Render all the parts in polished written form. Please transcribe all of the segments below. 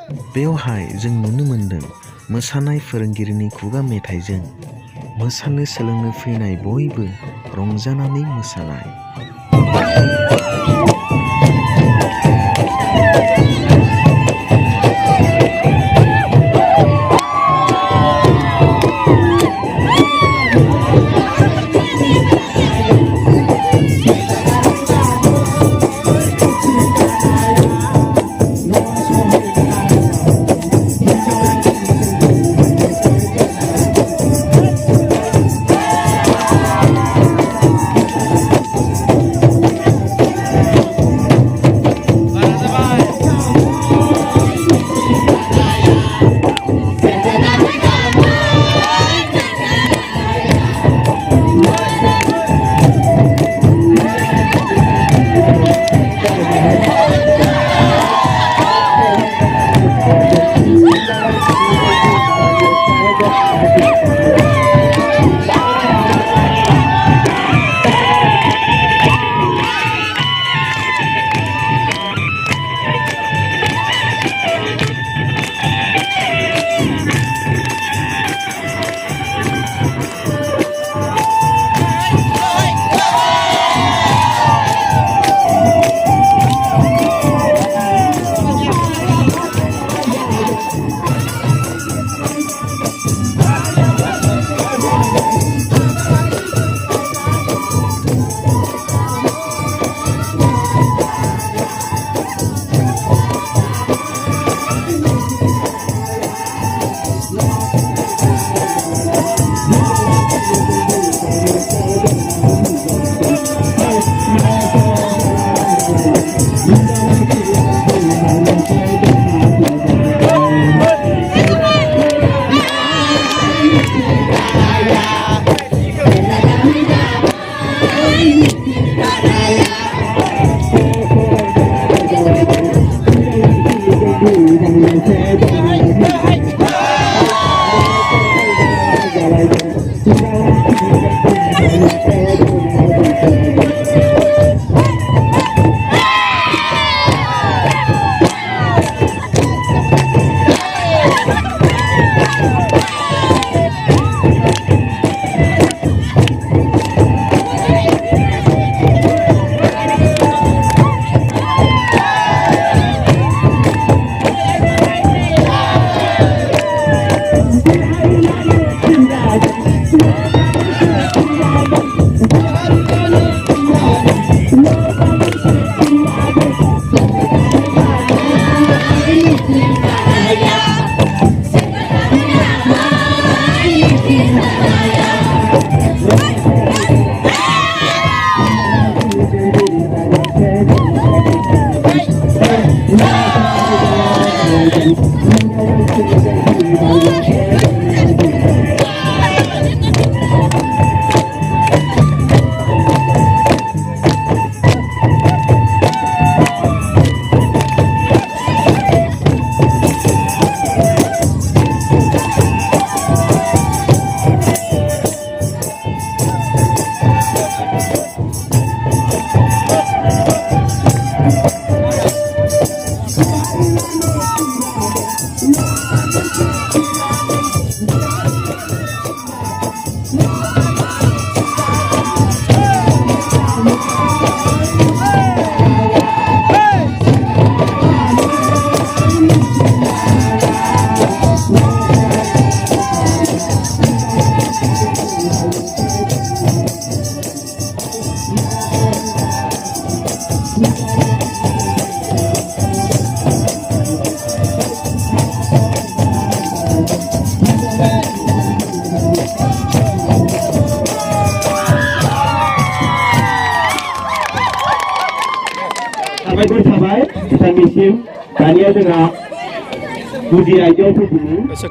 बेवहाय जों नुनो मोनदों मोसानाय फोरोंगिरिनि खुगा मेथाइजों मोसानो सोलोंनो फैनाय बयबो रंजानानै मोसानाय।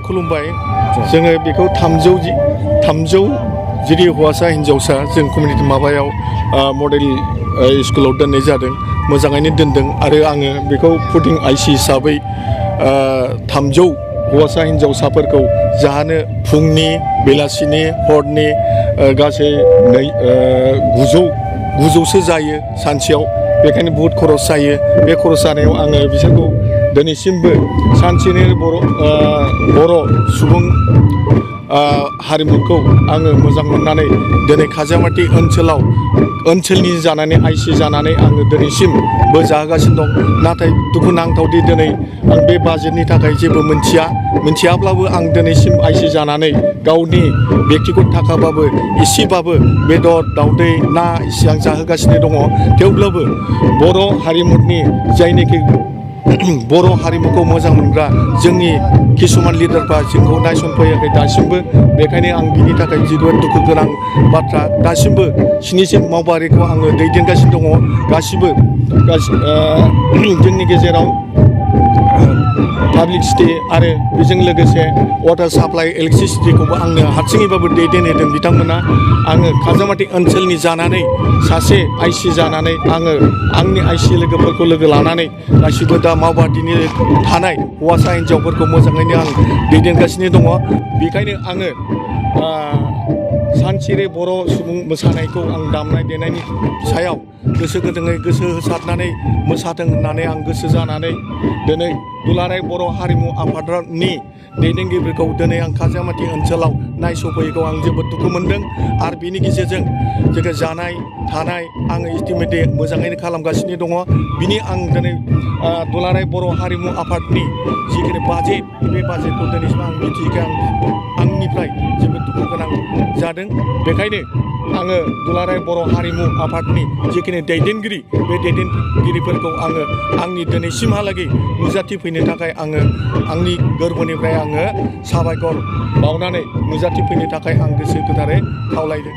खुलुमबाय जोङो बेखौ 300 जुदि हौवासा हिन्जावसा जों कमिउनिटि माबायाव मडेल स्कुलाव दोननाय जादों मोजाङैनो दोनदों आरो आङो बेखौ फुडिं आइसि हिसाबै 300 हौवासा हिन्जावसाफोरखौ जाहोनो फुंनि बेलासिनि हरनि गासै 900सो जायो सानसेयाव बेखायनो बहुत खरस जायो बे खरस जानायाव आङो बिसोरखौ दिनैसिमबो सानसेनि बर' सुबुं हारिमुखौ आङो मोजां मोननानै दिनै खाजियामाटि ओनसोलनि जानानै आइसि जानानै आङो दिनैसिमबो जाहोगासिनो दं। नाथाय दुखुनांथावदि दिनै आं बे बाजेटनि थाखाय जेबो मिथियाब्लाबो आं दिनैसिम आइसि जानानै गावनि बेक्तिगत थाखाबाबो एसेबाबो बेदर दाउदै ना एसे आं जाहोगासिनो दङ। थेवब्लाबो बर' हारिमुनि जायनोखि बर' हारिमुखौ मोजां मोनग्रा जोंनि किसुमान लिडारफ्रा जोंखौ नायसनफैयाखै दासिमबो। बेखायनो आं बिनि थाखाय जोबोद दुखु गोनां बाथ्रा। दासिमबो 7 मावबादाखौ आङो दैदेनगासिनो दङ। गासिबो जोंनि गेजेराव पाब्लिसिटि आरो बेजों लोगोसे वाटार साप्लाइ इलेक्ट्रिसिटिखौबो आंनो हारसिङैबाबो दैदेनहोदों बिथांमोना। आङो खाजियामाटि ओनसोलनि जानानै सासे आइसि जानानै आङो आंनि आइसि लोगोफोरखौ लोगो लानानै गासिबो दा मावबादिनि थानाय हौवासा हिन्जावफोरखौ मोजाङैनो आं दैदेनगासिनो दङ। बेखायनो आङो सानसिरि बर' सुबुं मोसानायखौ आं दामनाय देनायनि सायाव गोसो गुदुङै गोसो होसारनानै मोसाथों होननानै आं गोसो जानानै दिनै दुलाराय बर' हारिमु आफादनि दैदेनगिरिफोरखौ दिनै आं खाजियामाटि ओनसोलाव नायस'फैयैखौ आं जोबोद दुखु मोनदों। आरो बिनि गेजेरजों जोङो जानाय थानाय आङो इस्टिमेटै मोजाङैनो खालामगासिनो दङ। बिनि आं दिनै दुलाराय बर' हारिमु आफादनि जिखिनि बाजेट बे बाजेटखौ दिनैसिम आं मिथियैखाय आंनिफ्राय जोबोद दुखु गोनां जादों। बेखायनो आङो दुलाराय बर' हारिमु आफादनि जिखिनि दैदेनगिरि बे दैदेनगिरिफोरखौ आङो आंनि दिनैसिमहालागै नुजाथिफैनो थाखाय आङो आंनि गोरबोनिफ्राय आङो साबायखर बावनानै नुजाथिफैनो थाखाय आं गोसो गोथारै खावलायदों।